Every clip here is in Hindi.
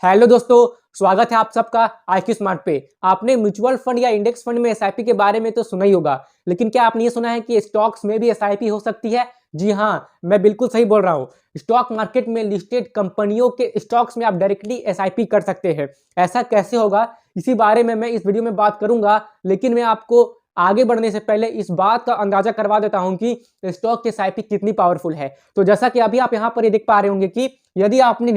हेलो दोस्तों, स्वागत है आप सबका IQ स्मार्ट पे। आपने म्यूचुअल फंड या इंडेक्स फंड में एसआईपी के बारे में तो सुना ही होगा, लेकिन क्या आपने ये सुना है कि स्टॉक्स में भी एसआईपी हो सकती है? जी हाँ, मैं बिल्कुल सही बोल रहा हूँ। स्टॉक मार्केट में लिस्टेड कंपनियों के स्टॉक्स में आप डायरेक्टली एसआईपी कर सकते हैं। ऐसा कैसे होगा, इसी बारे में मैं इस वीडियो में बात करूंगा। लेकिन मैं आपको आगे बढ़ने से पहले इस बात का अंदाजा करवा देता हूं कि स्टॉक की एसआईपी कितनी पावरफुल है। तो जैसा कि अभी आप यहाँ पर ये देख पा रहे होंगे कि यदि आपने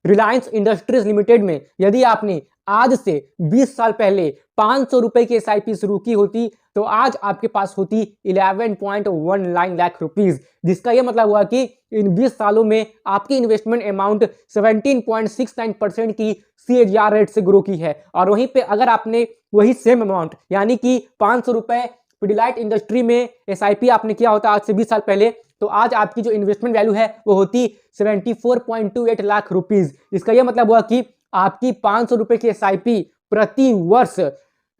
रिलायंस इंडस्ट्रीज लिमिटेड में यदि आपने आज से 20 साल पहले 500 रुपए की एसआईपी शुरू की होती, तो आज आपके पास होती 11.19 लाख रुपीज, जिसका यह मतलब हुआ कि इन 20 सालों में आपकी इन्वेस्टमेंट अमाउंट 17.69% की सीएजीआर रेट से ग्रो की है। और वहीं पे अगर आपने वही सेम अमाउंट यानी कि 500 रुपए पिडिलाइट इंडस्ट्री में एसआईपी आपने किया होता आज से 20 साल पहले, तो आज आपकी जो इन्वेस्टमेंट वैल्यू है वो होती 74.28 लाख रुपीज। इसका यह मतलब हुआ कि आपकी 500 रुपए की एसआईपी प्रति वर्ष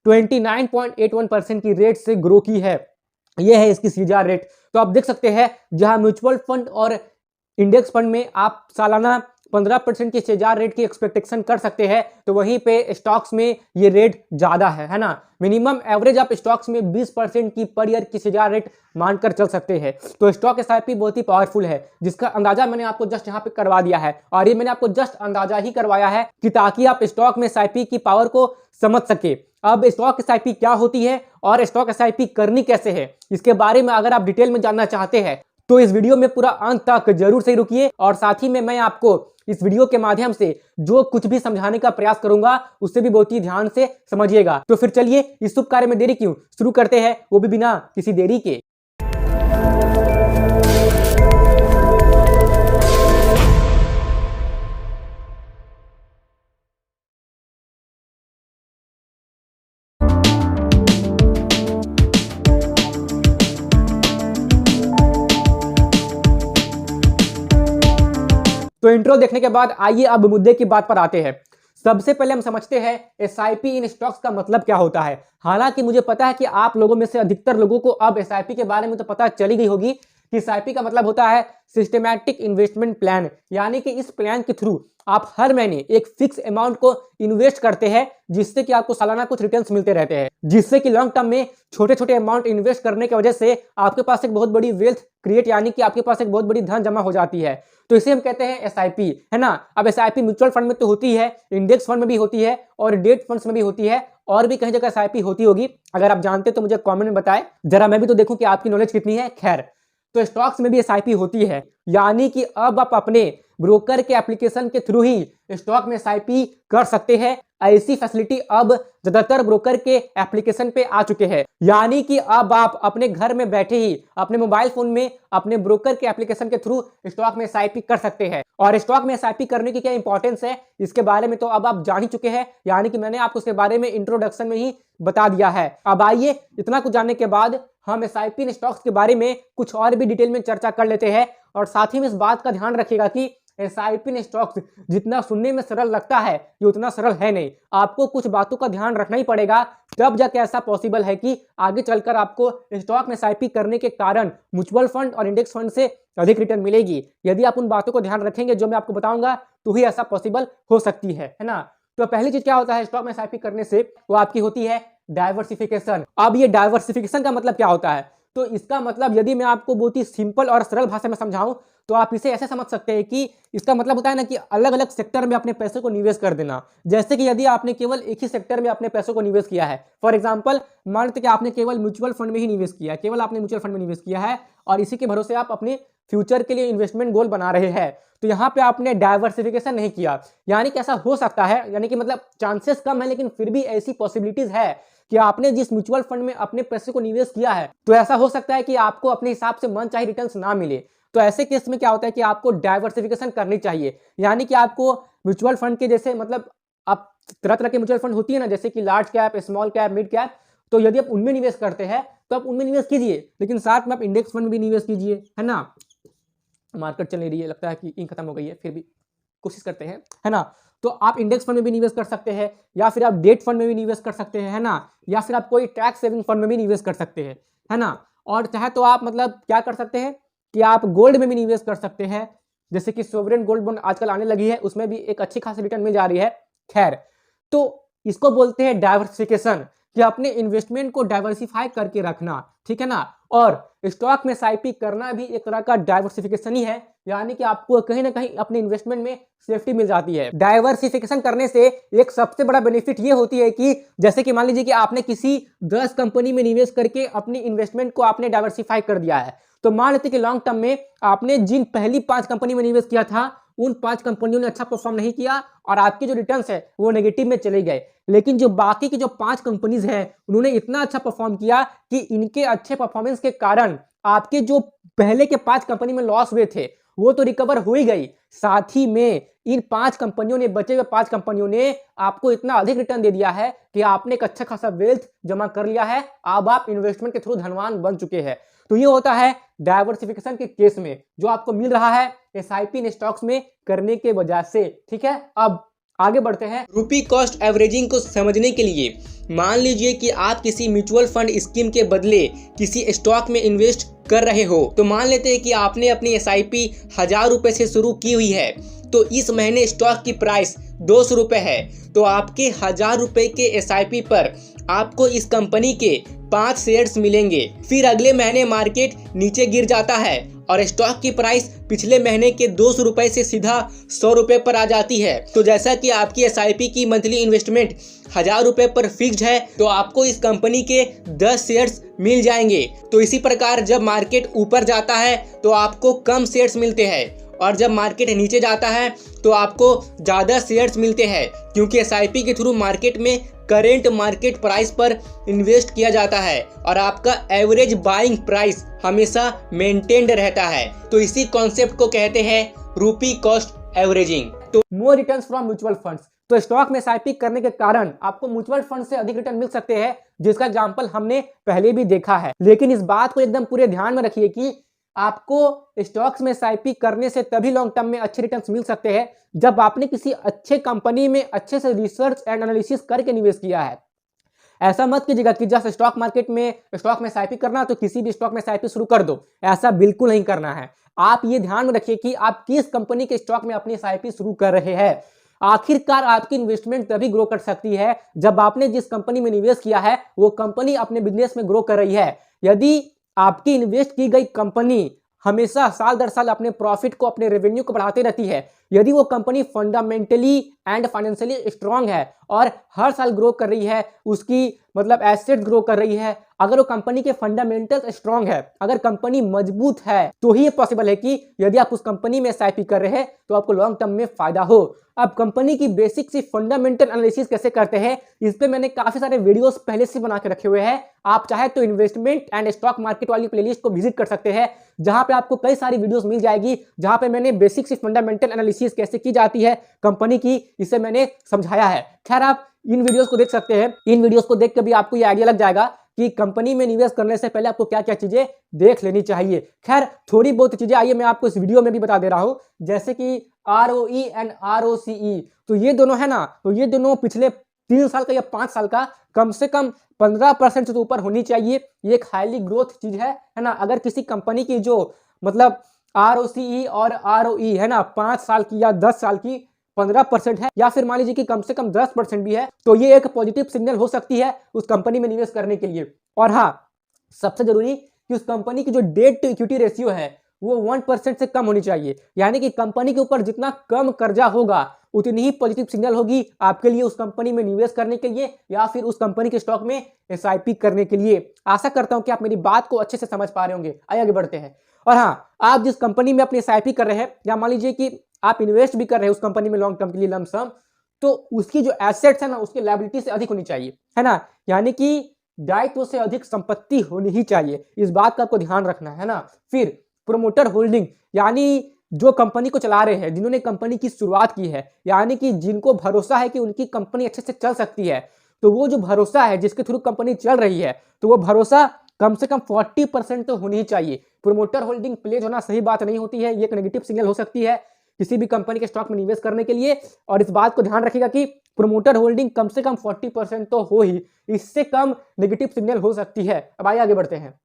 29.81% की रेट से ग्रो की है। यह है इसकी सीजीआर रेट। तो आप देख सकते हैं, जहां म्यूचुअल फंड और इंडेक्स फंड में आप सालाना 15% की सीजीआर रेट की एक्सपेक्टेशन कर सकते हैं, तो वहीं पे स्टॉक्स में ये रेट ज्यादा है ना। मिनिमम एवरेज आप स्टॉक्स में 20% की पर ईयर की सीजीआर रेट मानकर चल सकते हैं। तो स्टॉक एसआईपी बहुत ही पावरफुल है, जिसका अंदाजा मैंने आपको जस्ट यहाँ पे करवा दिया है। और ये मैंने आपको जस्ट अंदाजा ही करवाया है कि ताकि आप स्टॉक में एसआईपी की पावर को समझ सके। अब स्टॉक एसआईपी क्या होती है और स्टॉक एसआईपी करनी कैसे है, इसके बारे में अगर आप डिटेल में जानना चाहते हैं तो इस वीडियो में पूरा अंत तक जरूर से रुकिए। और साथ ही में मैं आपको इस वीडियो के माध्यम से जो कुछ भी समझाने का प्रयास करूंगा उससे भी बहुत ही ध्यान से समझिएगा। तो फिर चलिए इस शुभ कार्य में देरी क्यों, शुरू करते हैं, वो भी बिना किसी देरी के। तो इंट्रो देखने के बाद आइए अब मुद्दे की बात पर आते हैं। सबसे पहले हम समझते हैं एसआईपी इन स्टॉक्स का मतलब क्या होता है। हालांकि मुझे पता है कि आप लोगों में से अधिकतर लोगों को अब एसआईपी के बारे में तो पता चली गई होगी कि एसआईपी का मतलब होता है सिस्टमैटिक इन्वेस्टमेंट प्लान, यानी कि इस प्लान के थ्रू आप हर महीने एक फिक्स अमाउंट को इन्वेस्ट करते हैं, जिससे कि आपको सालाना कुछ रिटर्न्स मिलते रहते हैं, जिससे कि लॉन्ग टर्म में छोटे छोटे अमाउंट इन्वेस्ट करने की वजह से आपके पास एक बहुत बड़ी वेल्थ क्रिएट यानी कि आपके पास एक बहुत बड़ी धन जमा हो जाती है। तो इसे हम कहते हैं एसआईपी, है ना। अब एसआईपी म्यूचुअल फंड में तो होती है, इंडेक्स फंड में भी होती है और डेट फंड्स में भी होती है, और भी कहीं जगह एसआईपी होती होगी। अगर आप जानते तो मुझे कमेंट में बताएं, जरा मैं भी तो देखूं कि आपकी नॉलेज कितनी है। खैर, तो स्टॉक्स में भी एसआईपी होती है, यानी कि अब आप अपने ब्रोकर के एप्लीकेशन के थ्रू ही स्टॉक में एसआईपी कर सकते हैं। ऐसी फैसिलिटी अब ज्यादातर ब्रोकर के एप्लीकेशन पे आ चुके हैं, यानी कि अब आप अपने घर में बैठे ही अपने मोबाइल फोन में अपने ब्रोकर के एप्लीकेशन के थ्रू स्टॉक में एसआईपी कर सकते हैं। और स्टॉक में एसआईपी करने की क्या इंपॉर्टेंस है, इसके बारे में तो अब आप जान ही चुके हैं, यानी कि मैंने आपको उसके बारे में इंट्रोडक्शन में ही बता दिया है। अब आइए इतना कुछ जानने के बाद हम एसआईपी स्टॉक्स के बारे में कुछ और भी डिटेल में चर्चा कर लेते हैं। और साथ ही में इस बात का ध्यान रखिएगा कि एसआईपी स्टॉक्स जितना सुनने में सरल लगता है ये उतना सरल है नहीं। आपको कुछ बातों का ध्यान रखना ही पड़ेगा, तब जाके ऐसा पॉसिबल है कि आगे चलकर आपको स्टॉक में एसआईपी करने के कारण म्यूचुअल फंड और इंडेक्स फंड से अधिक रिटर्न मिलेगी। यदि आप उन बातों को ध्यान रखेंगे जो मैं आपको बताऊंगा, तो ही ऐसा पॉसिबल हो सकती है ना। तो पहली चीज क्या होता है स्टॉक में एसआईपी करने से, वो आपकी होती है डाइवर्सिफिकेशन। अब ये डाइवर्सिफिकेशन का मतलब क्या होता है, तो इसका मतलब यदि मैं आपको बहुत ही सिंपल और सरल भाषा में समझाऊं तो आप इसे ऐसे समझ सकते हैं कि इसका मतलब होता है ना कि अलग अलग सेक्टर में अपने पैसे को निवेश कर देना। जैसे कि यदि आपने केवल एक ही सेक्टर में अपने पैसों को निवेश किया है, फॉर एग्जांपल मान लेते कि आपने केवल म्यूचुअल फंड में ही निवेश किया है, केवल आपने म्यूचुअल फंड में निवेश किया है और इसी के भरोसे आप अपने फ्यूचर के लिए इन्वेस्टमेंट गोल बना रहे हैं, तो यहाँ पे आपने डाइवर्सिफिकेशन नहीं किया। यानी कि ऐसा हो सकता है, यानी कि मतलब चांसेस कम है लेकिन फिर भी ऐसी पॉसिबिलिटीज है कि आपने जिस म्यूचुअल फंड में अपने पैसे को निवेश किया है, तो ऐसा हो सकता है कि आपको अपने हिसाब से मन चाहे रिटर्न्स ना मिले। तो ऐसे केस में क्या होता है कि आपको डाइवर्सिफिकेशन करनी चाहिए, यानी कि आपको म्यूचुअल फंड के जैसे मतलब आप तरह तरह के म्यूचुअल फंड होती है ना, जैसे कि large cap, small cap, mid cap, तो यदि आप उनमें निवेश करते हैं तो आप उनमें निवेश कीजिए, लेकिन साथ में आप इंडेक्स फंड में भी निवेश कीजिए, है ना। मार्केट चल नहीं रही है, लगता है कि इंक खत्म हो गई है, फिर भी कोशिश करते हैं, है ना। तो आप इंडेक्स फंड में भी निवेश कर सकते हैं, या फिर आप डेट फंड में भी निवेश कर सकते हैं, है ना, या फिर आप कोई टैक्स सेविंग फंड में भी निवेश कर सकते हैं, है ना। और चाहे तो आप मतलब क्या कर सकते हैं कि आप गोल्ड में भी निवेश कर सकते हैं, जैसे कि सोवरेन गोल्ड बॉन्ड आजकल आने लगी है, उसमें भी एक अच्छी खासी रिटर्न मिल जा रही है। खैर, तो इसको बोलते हैं डाइवर्सिफिकेशन, कि अपने इन्वेस्टमेंट को डाइवर्सिफाई करके रखना, ठीक है ना। और स्टॉक में एसआईपी करना भी एक तरह का डाइवर्सिफिकेशन ही है, यानी कि आपको कहीं ना कहीं अपने इन्वेस्टमेंट में सेफ्टी मिल जाती है। डाइवर्सिफिकेशन करने से एक सबसे बड़ा बेनिफिट ये होती है कि जैसे कि मान लीजिए कि आपने किसी 10 कंपनी में निवेश करके अपनी इन्वेस्टमेंट को आपने डाइवर्सिफाई कर दिया है, तो मान लेते कि लॉन्ग टर्म में आपने जिन पहली 5 कंपनी में निवेश किया था, उन 5 कंपनियों ने अच्छा परफॉर्म नहीं किया और आपकी जो रिटर्न्स है वो नेगेटिव में चले गए। लेकिन जो बाकी की जो 5 कंपनीज हैं, उन्होंने इतना अच्छा परफॉर्म किया कि इनके अच्छे परफॉर्मेंस के कारण आपके जो पहले के 5 कंपनी में लॉस हुए थे, वो तो रिकवर हो ही गई, साथ ही में इन 5 कंपनियों ने, बचे हुए 5 कंपनियों ने आपको इतना अधिक रिटर्न दे दिया है कि आपने एक अच्छा खासा वेल्थ जमा कर लिया है। अब आप इन्वेस्टमेंट के थ्रू धनवान बन चुके हैं। तो ये होता है डाइवर्सिफिकेशन के केस में जो आपको मिल रहा है एसआईपी इन स्टॉक्स में करने के वजह से, ठीक है। अब आगे बढ़ते हैं रुपी कॉस्ट एवरेजिंग को समझने के लिए। मान लीजिए कि आप किसी म्यूचुअल फंड स्कीम के बदले किसी स्टॉक में इन्वेस्ट कर रहे हो, तो मान लेते हैं कि आपने अपनी एसआईपी 1000 रुपए से शुरू की हुई है, तो इस महीने स्टॉक की प्राइस 200 रुपए है, तो आपके 1000 रुपए के एसआईपी पर आपको इस कंपनी के 5 शेयर्स मिलेंगे। फिर अगले महीने मार्केट नीचे गिर जाता है और स्टॉक की प्राइस पिछले महीने के 200 रुपए से सीधा 100 रुपए पर आ जाती है। तो जैसा कि आपकी एसआईपी की मंथली इन्वेस्टमेंट 1000 रुपए पर फिक्स्ड है, तो आपको इस कंपनी के 10 शेयर्स मिल जाएंगे। तो इसी प्रकार जब मार्केट ऊपर जाता है तो आपको कम शेयर्स मिलते हैं, और जब मार्केट नीचे जाता है तो आपको ज़्यादा शेयर्स मिलते हैं, क्योंकि एसआईपी के थ्रू मार्केट में करेंट मार्केट प्राइस पर इन्वेस्ट किया जाता है और आपका एवरेज बाइंग प्राइस हमेशा मेंटेन्ड रहता है। तो इसी कॉन्सेप्ट को कहते हैं रुपी कॉस्ट एवरेजिंग। तो मोर रिटर्न्स फ्रॉम म्यूचुअल फंड्स, तो स्टॉक में एसआईपी करने के कारण आपको म्यूचुअल फंड से अधिक रिटर्न मिल सकते हैं, जिसका एग्जांपल हमने पहले भी देखा है। लेकिन इस बात को एकदम पूरे ध्यान में रखिए कि आपको स्टॉक्स में एसआईपी करने से तभी लॉन्ग टर्म में अच्छे रिटर्न्स मिल सकते हैं जब आपने किसी अच्छे कंपनी में अच्छे से रिसर्च एंड एनालिसिस करके निवेश किया है। ऐसा मत कीजिएगा कि जस्ट स्टॉक मार्केट में स्टॉक में एसआईपी करना तो किसी भी स्टॉक में एसआईपी शुरू कर दो, ऐसा बिल्कुल नहीं करना है। आप ये ध्यान में रखिए कि आप किस कंपनी के स्टॉक में अपनी एसआईपी शुरू कर रहे हैं। आखिरकार आपकी इन्वेस्टमेंट तभी ग्रो कर सकती है जब आपने जिस कंपनी में निवेश किया है वो कंपनी अपने बिजनेस में ग्रो कर रही है। यदि आपकी इन्वेस्ट की गई कंपनी हमेशा साल दर साल अपने प्रॉफिट को, अपने रेवेन्यू को बढ़ाते रहती है, यदि वो company fundamentally and financially strong है और हर साल ग्रो कर रही है, उसकी मतलब एसेट ग्रो कर रही है, अगर वो कंपनी के फंडामेंटल स्ट्रांग है, अगर कंपनी मजबूत है, तो ही ये पॉसिबल है कि यदि आप उस कंपनी में एसआईपी कर रहे हैं तो आपको लॉन्ग टर्म में फायदा हो। अब कंपनी की बेसिक सी फंडामेंटल एनालिसिस कैसे करते हैं, इस पे मैंने काफी सारे वीडियोस पहले से बना के रखे हुए हैं। आप चाहे तो इन्वेस्टमेंट एंड स्टॉक मार्केट वाली प्लेलिस्ट को विजिट कर सकते हैं, जहां पे आपको कई सारी वीडियोस मिल जाएगी, जहां पे मैंने बेसिक सी फंडामेंटल एनालिसिस कैसे की जाती है कंपनी की, इसे मैंने समझाया है। खैर, आप इन वीडियोस को देख सकते हैं। इन वीडियोस को देख के भी आपको ये आइडिया लग जाएगा कि कंपनी में निवेश करने से पहले आपको क्या क्या चीजें देख लेनी चाहिए। खैर, थोड़ी बहुत चीजें आइए मैं आपको इस वीडियो में भी बता दे रहा हूं, जैसे कि ROE एंड ROCE। तो ये दोनों है ना, तो ये दोनों पिछले 3 साल का या 5 साल का कम से कम 15% से ऊपर होनी चाहिए। ये एक हाईली ग्रोथ चीज है ना। अगर किसी कंपनी की जो मतलब ROCE और ROE है ना 5 साल की या 10 साल की 15% है, या फिर मान लीजिए कि कम से कम 10% भी है, तो ये एक पॉजिटिव सिग्नल हो सकती है उस कंपनी में निवेश करने के लिए। और हाँ, सबसे जरूरी कि उस कंपनी की जो डेट टू इक्विटी रेशियो है वो 1% से कम होनी चाहिए, यानी कि कंपनी के ऊपर जितना कम कर्जा होगा उतनी ही पॉजिटिव सिग्नल होगी आपके लिए उस कंपनी में निवेश करने के लिए या फिर उस कंपनी के स्टॉक में एसआईपी करने के लिए। आशा करता हूं कि आप मेरी बात को अच्छे से समझ पा रहे होंगे। आगे बढ़ते हैं। और हाँ, आप जिस कंपनी में अपनी एसआईपी कर रहे हैं या मान लीजिए कि आप इन्वेस्ट भी कर रहे हैं उस कंपनी में लॉन्ग टर्म के लिए लम सम, तो उसकी जो एसेट्स है ना उसकी लायबिलिटी से अधिक होनी चाहिए, है ना, यानी कि दायित्व से अधिक संपत्ति होनी ही चाहिए। इस बात का आपको ध्यान रखना है ना। फिर प्रोमोटर होल्डिंग, यानी जो कंपनी को चला रहे हैं, जिन्होंने कंपनी की शुरुआत की है, यानी कि जिनको भरोसा है कि उनकी कंपनी अच्छे से चल सकती है, तो वो जो भरोसा है जिसके थ्रू कंपनी चल रही है, तो वो भरोसा कम से कम 40% तो होनी ही चाहिए। प्रोमोटर होल्डिंग प्लेज होना सही बात नहीं होती है, ये एक नेगेटिव सिग्नल हो सकती है किसी भी कंपनी के स्टॉक में निवेश करने के लिए। और इस बात को ध्यान रखिएगा कि प्रोमोटर होल्डिंग कम से कम 40% तो हो ही, इससे कम नेगेटिव सिग्नल हो सकती है। अब आइए आगे बढ़ते हैं।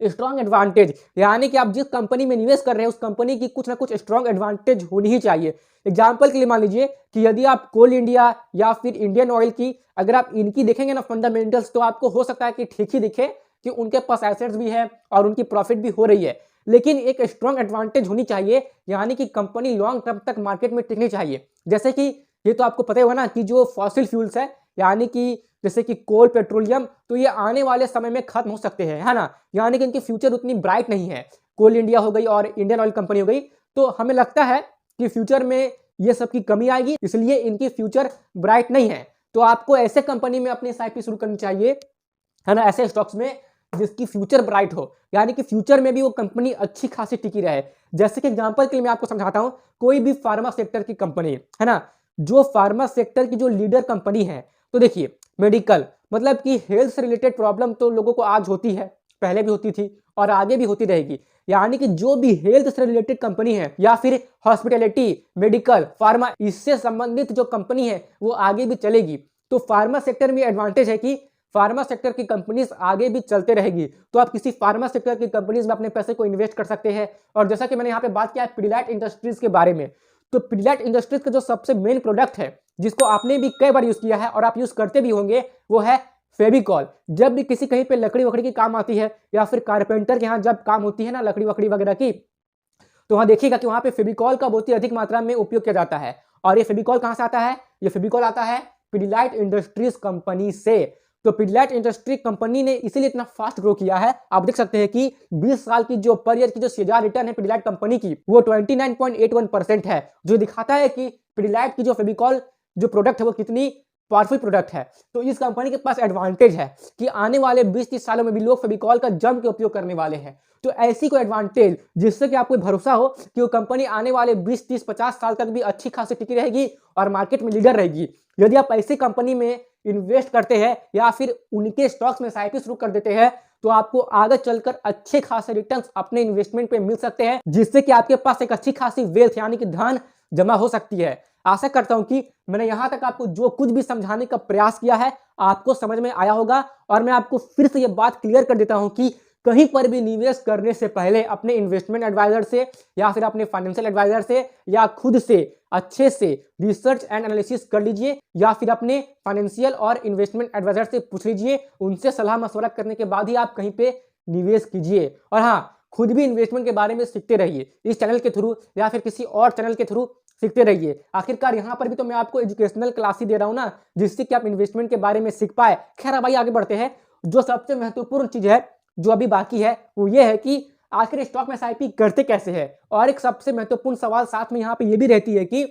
स्ट्रॉन्ग एडवांटेज, यानी कि आप जिस कंपनी में निवेश कर रहे हैं उस कंपनी की कुछ ना कुछ स्ट्रॉन्ग एडवांटेज होनी ही चाहिए। एग्जाम्पल के लिए मान लीजिए कि यदि आप कोल इंडिया या फिर इंडियन ऑयल की अगर आप इनकी देखेंगे ना फंडामेंटल्स, तो आपको हो सकता है कि ठीक ही दिखे कि उनके पास एसेट्स भी है और उनकी प्रॉफिट भी हो रही है, लेकिन एक स्ट्रॉन्ग एडवांटेज होनी चाहिए, यानी कि कंपनी लॉन्ग टर्म तक मार्केट में टिकनी चाहिए। जैसे कि ये तो आपको पता ही होगा ना कि जो फॉसिल फ्यूल्स है, यानी कि जैसे कि कोल, पेट्रोलियम, तो ये आने वाले समय में खत्म हो सकते हैं, है ना, यानी कि इनकी फ्यूचर उतनी ब्राइट नहीं है। कोल इंडिया हो गई और इंडियन ऑयल कंपनी हो गई, तो हमें लगता है कि फ्यूचर में ये सब की कमी आएगी, इसलिए इनकी फ्यूचर ब्राइट नहीं है। तो आपको ऐसे कंपनी में अपनी एसआईपी शुरू करनी चाहिए, है ना, ऐसे स्टॉक्स में जिसकी फ्यूचर ब्राइट हो, यानी कि फ्यूचर में भी वो कंपनी अच्छी खासी टिकी रहे। जैसे कि एग्जांपल के लिए मैं आपको समझाता हूं, कोई भी फार्मा सेक्टर की कंपनी, है ना, जो फार्मा सेक्टर की जो लीडर कंपनी है, तो देखिए मेडिकल मतलब कि हेल्थ से रिलेटेड प्रॉब्लम तो लोगों को आज होती है, पहले भी होती थी और आगे भी होती रहेगी, यानी कि जो भी हेल्थ से रिलेटेड कंपनी है या फिर हॉस्पिटैलिटी, मेडिकल, फार्मा, इससे संबंधित जो कंपनी है वो आगे भी चलेगी। तो फार्मा सेक्टर में एडवांटेज है कि फार्मा सेक्टर की कंपनीज आगे भी चलते रहेगी, तो आप किसी फार्मा सेक्टर की कंपनीज में अपने पैसे को इन्वेस्ट कर सकते हैं। और जैसा कि मैंने यहाँ पे बात किया है पिडिलाइट इंडस्ट्रीज के बारे में, तो पिडिलाइट इंडस्ट्रीज का जो सबसे मेन प्रोडक्ट है जिसको आपने भी कई बार यूज किया है और आप यूज करते भी होंगे, वो है फेविकॉल। जब भी किसी कहीं पे लकड़ी वकड़ी की काम आती है या फिर कारपेंटर के यहाँ जब काम होती है ना लकड़ी वकड़ी वगैरह की, तो वहां देखिएगा कि वहां पे फेविकॉल का बहुत ही अधिक मात्रा में उपयोग किया जाता है। और ये फेविकॉल कहां से आता है? ये फेविकॉल आता है पिडिलाइट इंडस्ट्रीज कंपनी से। तो पिडिलाइट इंडस्ट्री कंपनी ने इसीलिए इतना फास्ट ग्रो किया है। आप देख सकते हैं कि 20 साल की जो पर ईयर की जो सीआर रिटर्न है पिडिलाइट कंपनी की, वो 29.81% है, जो दिखाता है कि पिडिलाइट की जो फेविकॉल जो प्रोडक्ट है वो कितनी पावरफुल प्रोडक्ट है। तो इस कंपनी के पास एडवांटेज है कि आने वाले 20-30 सालों में भी लोग फेविकॉल का जम के उपयोग करने वाले हैं। तो ऐसी कोई एडवांटेज जिससे कि आपको भरोसा हो कि वो कंपनी आने वाले 20-30-50 साल तक भी अच्छी खासी टिकी रहेगी और मार्केट में लीडर रहेगी। यदि आप ऐसी कंपनी में इन्वेस्ट करते हैं या फिर उनके स्टॉक्स में एसआईपी शुरू कर देते हैं, तो आपको आगे चलकर अच्छे खासे रिटर्न्स अपने इन्वेस्टमेंट पे मिल सकते हैं, जिससे कि आपके पास एक अच्छी खासी वेल्थ यानी कि धन जमा हो सकती है। आशा करता हूं कि मैंने यहां तक आपको जो कुछ भी समझाने का प्रयास किया है आपको समझ में आया होगा। और मैं आपको फिर से यह बात क्लियर कर देता हूं कि कहीं पर भी निवेश करने से पहले अपने इन्वेस्टमेंट एडवाइजर से या फिर अपने फाइनेंशियल एडवाइजर से या खुद से अच्छे से रिसर्च एंड एनालिसिस कर लीजिए, या फिर अपने फाइनेंशियल और इन्वेस्टमेंट एडवाइजर से पूछ लीजिए। उनसे सलाह मशवरा करने के बाद ही आप कहीं पे निवेश कीजिए। और हाँ, खुद भी इन्वेस्टमेंट के बारे में सीखते रहिए, इस चैनल के थ्रू या फिर किसी और चैनल के थ्रू सीखते रहिए। आखिरकार यहाँ पर भी तो मैं आपको एजुकेशनल क्लास ही दे रहा हूँ ना, जिससे कि आप इन्वेस्टमेंट के बारे में सीख पाए। खैर अब भाई आगे बढ़ते हैं। जो सबसे महत्वपूर्ण चीज है जो अभी बाकी है वो ये है कि आखिर स्टॉक में एसआईपी करते कैसे है। और एक सबसे महत्वपूर्ण सवाल साथ में यहाँ पे ये भी रहती है कि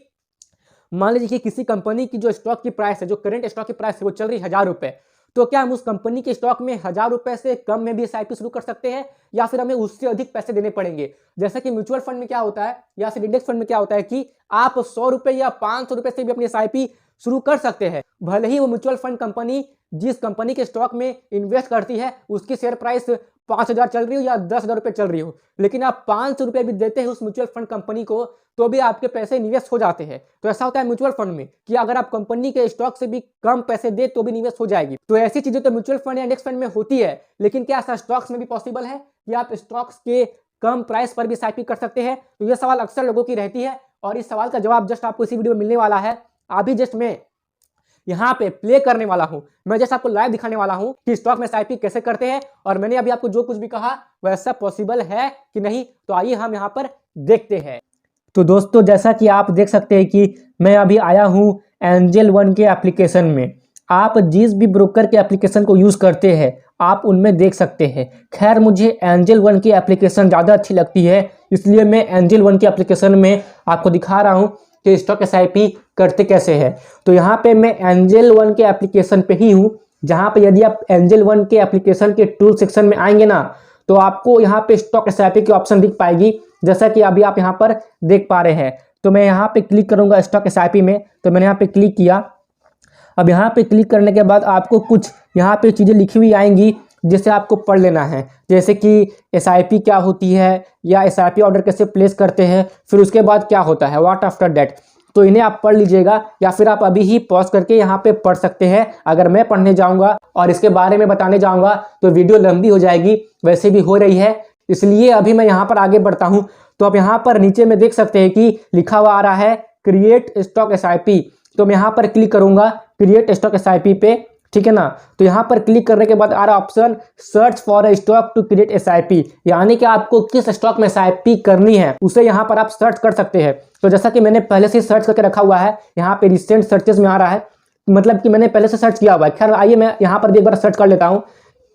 मान लीजिए कि किसी कंपनी की जो स्टॉक की प्राइस है, जो करंट स्टॉक की प्राइस है वो चल रही 1000 रुपए, तो क्या हम उस कंपनी के स्टॉक में 1000 रुपए से कम में भी एसआईपी शुरू कर सकते हैं या फिर हमें उससे अधिक पैसे देने पड़ेंगे? जैसे कि म्यूचुअल फंड में क्या होता है या फिर इंडेक्स फंड में क्या होता है कि आप 100 रुपए या 500 रुपए से भी अपनी एसआईपी शुरू कर सकते हैं। भले ही वो म्यूचुअल फंड कंपनी जिस कंपनी के स्टॉक में इन्वेस्ट करती है उसकी शेयर प्राइस 5000 चल रही हो या 10,000 रुपए चल रही हो, लेकिन आप 500 रुपए भी देते हैं उस म्यूचुअल फंड कंपनी को तो भी आपके पैसे निवेश हो जाते हैं। तो ऐसा होता है म्यूचुअल फंड में कि अगर आप कंपनी के स्टॉक से भी कम पैसे दे तो भी निवेश हो जाएगी। तो ऐसी चीजें तो म्यूचुअल फंड या इंडेक्स फंड में होती है, लेकिन क्या ऐसा स्टॉक्स में भी पॉसिबल है कि आप स्टॉक्स के कम प्राइस पर भी एसआईपी कर सकते हैं? तो यह सवाल अक्सर लोगों की रहती है और इस सवाल का जवाब जस्ट आपको इसी वीडियो में मिलने वाला है। अभी जस्ट मैं यहाँ पे प्ले करने वाला हूँ, मैं जैसे आपको लाइव दिखाने वाला हूँ कि स्टॉक में एसआईपी कैसे करते हैं। और मैंने अभी आपको जो कुछ भी कहा वैसा पॉसिबल है कि नहीं, तो आइए हम यहाँ पर देखते हैं। तो दोस्तों जैसा कि आप देख सकते हैं कि मैं अभी आया हूँ एंजल वन के एप्लीकेशन में। आप जिस भी ब्रोकर के एप्लीकेशन को यूज करते हैं आप उनमें देख सकते हैं। खैर मुझे एंजल वन की एप्लीकेशन ज़्यादा अच्छी लगती है, इसलिए मैं एंजल वन के एप्लीकेशन में आपको दिखा रहा हूँ कि स्टॉक एसआईपी करते कैसे है। तो यहाँ पे मैं एंजल वन के एप्लीकेशन पे ही हूँ, जहाँ पे यदि आप एंजल वन के एप्लीकेशन के टूल सेक्शन में आएंगे ना तो आपको यहाँ पे स्टॉक एसआईपी की ऑप्शन दिख पाएगी, जैसा कि अभी आप यहाँ पर देख पा रहे हैं। तो मैं यहाँ पे क्लिक करूँगा स्टॉक एसआईपी में, तो मैंने यहाँ पे क्लिक किया। अब यहाँ पे क्लिक करने के बाद आपको कुछ यहाँ पे चीज़ें लिखी हुई आएंगी जिसे आपको पढ़ लेना है, जैसे कि एसआईपी क्या होती है या एसआईपी ऑर्डर कैसे प्लेस करते हैं, फिर उसके बाद क्या होता है व्हाट आफ्टर दैट। तो इन्हें आप पढ़ लीजिएगा, या फिर आप अभी ही पॉज करके यहाँ पे पढ़ सकते हैं। अगर मैं पढ़ने जाऊँगा और इसके बारे में बताने जाऊँगा तो वीडियो लंबी हो जाएगी, वैसे भी हो रही है, इसलिए अभी मैं यहाँ पर आगे बढ़ता हूँ। तो आप यहाँ पर नीचे में देख सकते हैं कि लिखा हुआ आ रहा है क्रिएट स्टॉक SIP। तो मैं यहाँ पर क्लिक करूँगा क्रिएट स्टॉक SIP पे, ठीक है ना। तो यहाँ पर क्लिक करने के बाद आ रहा option search for a stock to create SIP, यानी कि आपको किस स्टॉक में SIP करनी है उसे यहाँ पर आप सर्च कर सकते हैं। तो जैसा कि मैंने पहले से सर्च करके रखा हुआ है, यहाँ पे रिसेंट सर्चेस में आ रहा है, मतलब कि मैंने पहले से सर्च किया हुआ है। खैर आइए मैं यहाँ पर भी एक बार सर्च कर लेता हूँ,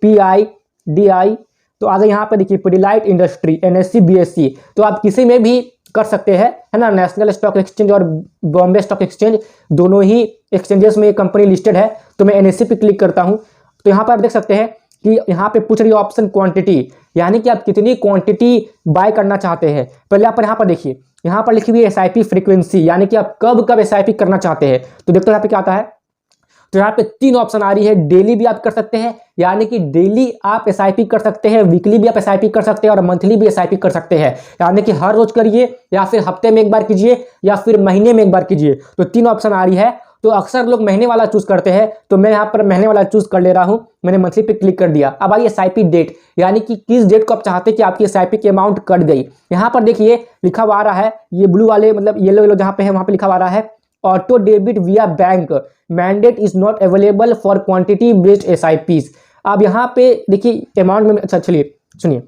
PIDI। तो आगे यहाँ पर देखिए पिडिलाइट इंडस्ट्री NSE BSE, तो आप किसी में भी कर सकते हैं, है ना। नेशनल स्टॉक एक्सचेंज और बॉम्बे स्टॉक एक्सचेंज दोनों ही एक्सचेंजेस में ये कंपनी लिस्टेड है। तो मैं NSE पे क्लिक करता हूँ। तो यहाँ पर आप देख सकते हैं कि यहाँ पे पूछ रही है ऑप्शन क्वांटिटी, यानी कि आप कितनी क्वांटिटी बाय करना चाहते हैं। पहले आप यहाँ पर देखिए, यहाँ पर लिखी हुई है SIP फ्रीक्वेंसी, यानी कि आप कब कब SIP करना चाहते हैं। तो देखते हो यहाँ पे क्या आता है। तो यहाँ पे 3 ऑप्शन आ रही है, डेली भी आप कर सकते हैं, यानी कि डेली आप SIP कर सकते हैं, वीकली भी आप SIP कर सकते हैं और मंथली भी SIP कर सकते हैं, यानी कि हर रोज करिए या फिर हफ्ते में एक बार कीजिए या फिर महीने में एक बार कीजिए। तो 3 ऑप्शन आ रही है। तो अक्सर लोग महीने वाला चूज करते हैं, तो मैं यहाँ पर महीने वाला चूज कर ले रहा हूँ। मैंने मंथली पे क्लिक कर दिया। अब आई SIP डेट, यानी कि किस डेट को आप चाहते हैं कि आपकी SIP की अमाउंट कट गई। यहाँ पर देखिए लिखा हुआ आ रहा है, ये ब्लू वाले मतलब येलो जहाँ पे है वहाँ पे लिखा हुआ आ रहा है ऑटो डेबिट विया bank mandate is not available for quantity based SIPs। अब यहाँ पे देखिए अमाउंट में, अच्छा चलिए सुनिए,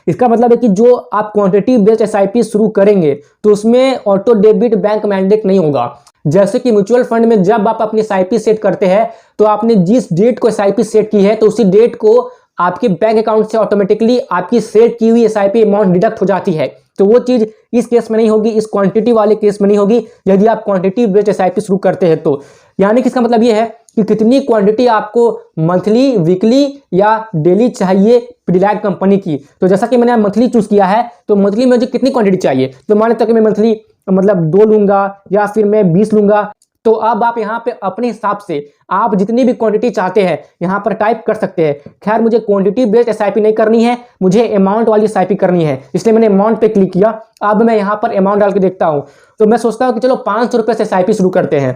इसका मतलब है कि जो आप क्वांटिटी बेस्ड SIP शुरू करेंगे तो उसमें ऑटो डेबिट बैंक मैंडेट नहीं होगा। जैसे कि म्यूचुअल फंड में जब आप अपनी SIP सेट करते हैं तो आपने जिस डेट को SIP सेट की है तो उसी डेट को आपके बैंक अकाउंट से ऑटोमेटिकली आपकी सेट की हुई SIP अमाउंट डिडक्ट हो जाती है। तो वो चीज इस केस में नहीं होगी, इस क्वांटिटी वाले केस में नहीं होगी यदि आप क्वांटिटी बेस्ड SIP शुरू करते हैं तो। यानी कि इसका मतलब ये है कि कितनी क्वांटिटी आपको मंथली, वीकली या डेली चाहिए पिडिलाइट कंपनी की। तो जैसा कि मैंने मंथली चूज किया है, तो मंथली में मुझे कितनी क्वांटिटी चाहिए, तो मान लेता कि मैं मंथली मतलब 2 लूंगा या फिर मैं 20 लूंगा। तो अब आप यहाँ पे अपने हिसाब से आप जितनी भी क्वांटिटी चाहते हैं यहाँ पर टाइप कर सकते हैं। खैर मुझे क्वांटिटी बेस्ड SIP नहीं करनी है, मुझे अमाउंट वाली SIP करनी है, इसलिए मैंने अमाउंट पे क्लिक किया। अब मैं यहाँ पर अमाउंट डाल के देखता हूँ। तो मैं सोचता हूँ कि चलो 500 रुपये से SIP शुरू करते हैं।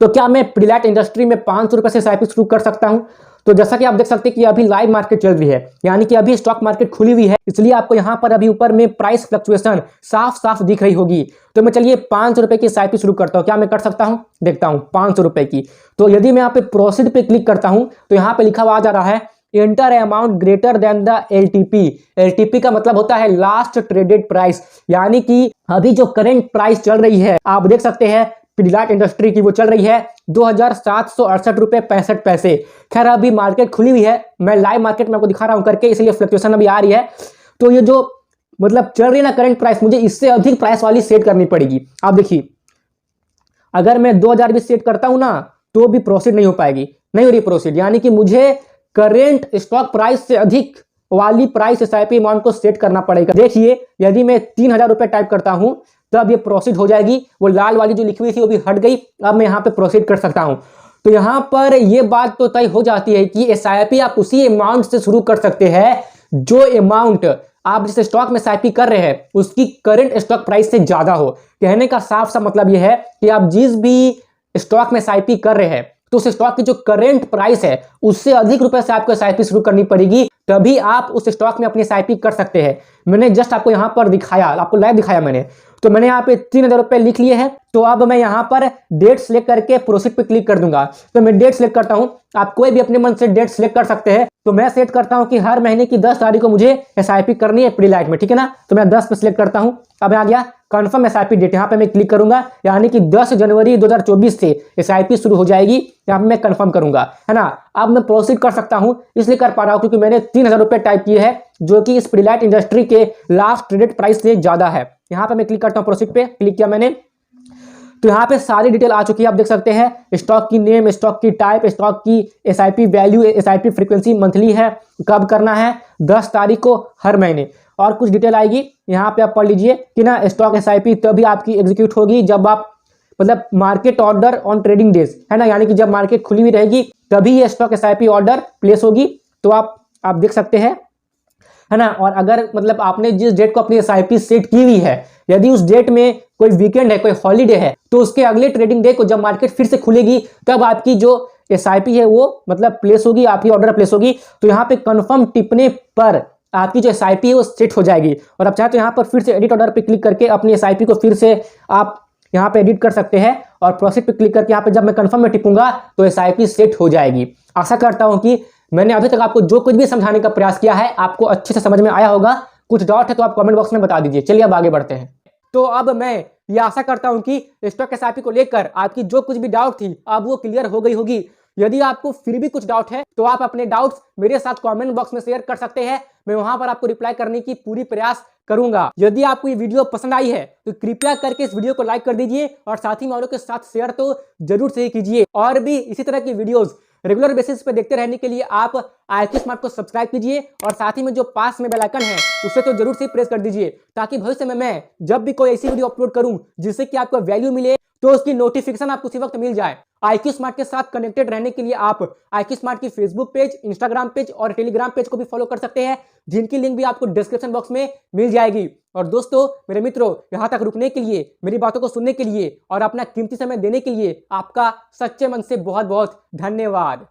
तो क्या मैं पिडिलाइट इंडस्ट्री में 500 रुपये से SIP शुरू कर सकता हूँ। तो जैसा कि आप देख सकते हैं कि अभी लाइव मार्केट चल रही है, यानी कि अभी स्टॉक मार्केट खुली हुई है, इसलिए आपको यहाँ पर अभी ऊपर में प्राइस फ्लक्चुएशन साफ साफ दिख रही होगी। तो मैं चलिए 500 रुपये की SIP शुरू करता हूँ। क्या मैं कर सकता हूँ, देखता हूँ 500 रुपये की। तो यदि मैं यहाँ पे प्रोसीड पे क्लिक करता हूँ तो यहाँ पे लिखा हुआ आ जा रहा है enter amount greater than the LTP। LTP का मतलब होता है लास्ट ट्रेडेड प्राइस, यानी कि अभी जो करंट प्राइस चल रही है आप देख सकते हैं पिडिलाइट इंडस्ट्री की, वो चल रही है 2768 रुपये 65 पैसे। खैर अभी मार्केट खुली हुई है, मैं लाइव मार्केट में आपको दिखा रहा हूं करके, इसलिए फ्लक्चुएशन अभी आ रही है। तो ये जो मतलब चल रही है ना करंट प्राइस, मुझे इससे अधिक प्राइस वाली सेट करनी पड़ेगी। आप देखिए अगर मैं 2000 भी सेट करता हूं ना तो भी प्रोसीड नहीं हो पाएगी, नहीं हो रही प्रोसीड, यानी कि मुझे करेंट स्टॉक प्राइस से अधिक वाली प्राइस SIP अमाउंट को सेट करना पड़ेगा। देखिए यदि मैं 3000 रुपये टाइप करता हूं तब ये प्रोसीड हो जाएगी, वो लाल वाली जो लिखी हुई थी वो भी हट गई। अब मैं यहाँ पे प्रोसीड कर सकता हूँ। तो यहाँ पर ये बात तो तय हो जाती है कि SIP आप उसी अमाउंट से शुरू कर सकते हैं जो अमाउंट आप जिस स्टॉक में SIP कर रहे हैं उसकी करंट स्टॉक प्राइस से ज्यादा हो। कहने का साफ सा मतलब यह है कि आप जिस भी स्टॉक में SIP कर रहे हैं तो उस स्टॉक की जो करंट प्राइस है उससे अधिक रुपए से आपको SIP शुरू करनी पड़ेगी, तभी आप उस स्टॉक में अपनी SIP कर सकते हैं। मैंने जस्ट आपको यहाँ पर दिखाया, आपको लाइव दिखाया मैंने। तो मैंने यहाँ पे 3000 रुपये लिख लिए हैं। तो अब मैं यहाँ पर डेट सेलेक्ट करके प्रोसीड पे क्लिक कर दूंगा। तो मैं डेट सेलेक्ट करता हूँ, आप कोई भी अपने मन से डेट सेलेक्ट कर सकते हैं। तो मैं सेट करता हूँ कि हर महीने की 10 तारीख को मुझे SIP करनी है पिडिलाइट में, ठीक है ना। तो मैं 10 पे सिलेक्ट करता हूँ। अब आ गया कन्फर्म SIP डेट, यहाँ पे मैं क्लिक करूंगा, यानी कि 10 जनवरी 2024 से SIP शुरू हो जाएगी। यहाँ पे मैं कंफर्म करूंगा, है ना। अब मैं प्रोसीड कर सकता हूँ, इसलिए कर पा रहा हूँ क्योंकि मैंने 3000 रुपये टाइप किए हैं जो कि इस पिडिलाइट इंडस्ट्री के लास्ट ट्रेडेड प्राइस से ज्यादा है। यहाँ पे मैं क्लिक करता हूँ, प्रोसीड पे क्लिक किया मैंने। तो यहाँ पे सारी डिटेल आ चुकी है, आप देख सकते हैं स्टॉक की नेम, स्टॉक की टाइप, स्टॉक की SIP value, SIP frequency monthly है, कब करना है 10 तारीख को हर महीने, और कुछ डिटेल आएगी यहाँ पे आप पढ़ लीजिए कि ना स्टॉक SIP तभी आपकी एग्जीक्यूट होगी जब आप मतलब market order on trading days, है ना, यानी कि जब मार्केट खुली हुई रहेगी तभी ये स्टॉक SIP ऑर्डर प्लेस होगी। तो आप देख सकते हैं, है ना। और अगर मतलब आपने जिस डेट को अपनी SIP सेट की हुई है, यदि उस डेट में कोई वीकेंड है, कोई हॉलीडे है, तो उसके अगले ट्रेडिंग डे को जब मार्केट फिर से खुलेगी तब आपकी जो SIP है वो मतलब प्लेस होगी, आपकी ऑर्डर प्लेस होगी। तो यहाँ पे कंफर्म टिपने पर आपकी जो SIP है वो सेट हो जाएगी। और आप चाहे तो यहाँ पर फिर से एडिट ऑर्डर पे क्लिक करके अपनी SIP को फिर से आप यहाँ पे एडिट कर सकते हैं और प्रोसीड पे क्लिक करके यहाँ पे जब मैं कंफर्म में टिपूंगा तो SIP सेट हो जाएगी। आशा करता हूँ कि मैंने अभी तक आपको जो कुछ भी समझाने का प्रयास किया है आपको अच्छे से समझ में आया होगा। कुछ डाउट है तो आप कमेंट बॉक्स में बता दीजिए। चलिए अब आगे बढ़ते हैं। तो अब मैं ये आशा करता हूं कि स्टॉक SIP को लेकर आपकी जो कुछ भी डाउट थी अब वो क्लियर हो गई होगी। यदि आपको फिर भी कुछ डाउट है तो आप अपने डाउट्स मेरे साथ कमेंट बॉक्स में शेयर कर सकते हैं। मैं वहां पर आपको रिप्लाई करने की पूरी प्रयास करूंगा। यदि आपको ये वीडियो पसंद आई है तो कृपया करके इस वीडियो को लाइक कर दीजिए और साथ ही में औरों के साथ शेयर तो जरूर से ही कीजिए। और भी इसी तरह की वीडियोस रेगुलर बेसिस पे देखते रहने के लिए आप IQ स्मार्ट को सब्सक्राइब कीजिए और साथ ही में जो पास में बेल आइकन है उसे तो जरूर से प्रेस कर दीजिए, ताकि भविष्य में मैं जब भी कोई ऐसी वीडियो अपलोड करूं जिससे कि आपको वैल्यू मिले तो उसकी नोटिफिकेशन आपको उसी वक्त मिल जाए। IQ स्मार्ट के साथ कनेक्टेड रहने के लिए आप IQ स्मार्ट की फेसबुक पेज, इंस्टाग्राम पेज और टेलीग्राम पेज को भी फॉलो कर सकते हैं, जिनकी लिंक भी आपको डिस्क्रिप्शन बॉक्स में मिल जाएगी। और दोस्तों, मेरे मित्रों, यहां तक रुकने के लिए, मेरी बातों को सुनने के लिए और अपना कीमती समय देने के लिए आपका सच्चे मन से बहुत बहुत धन्यवाद।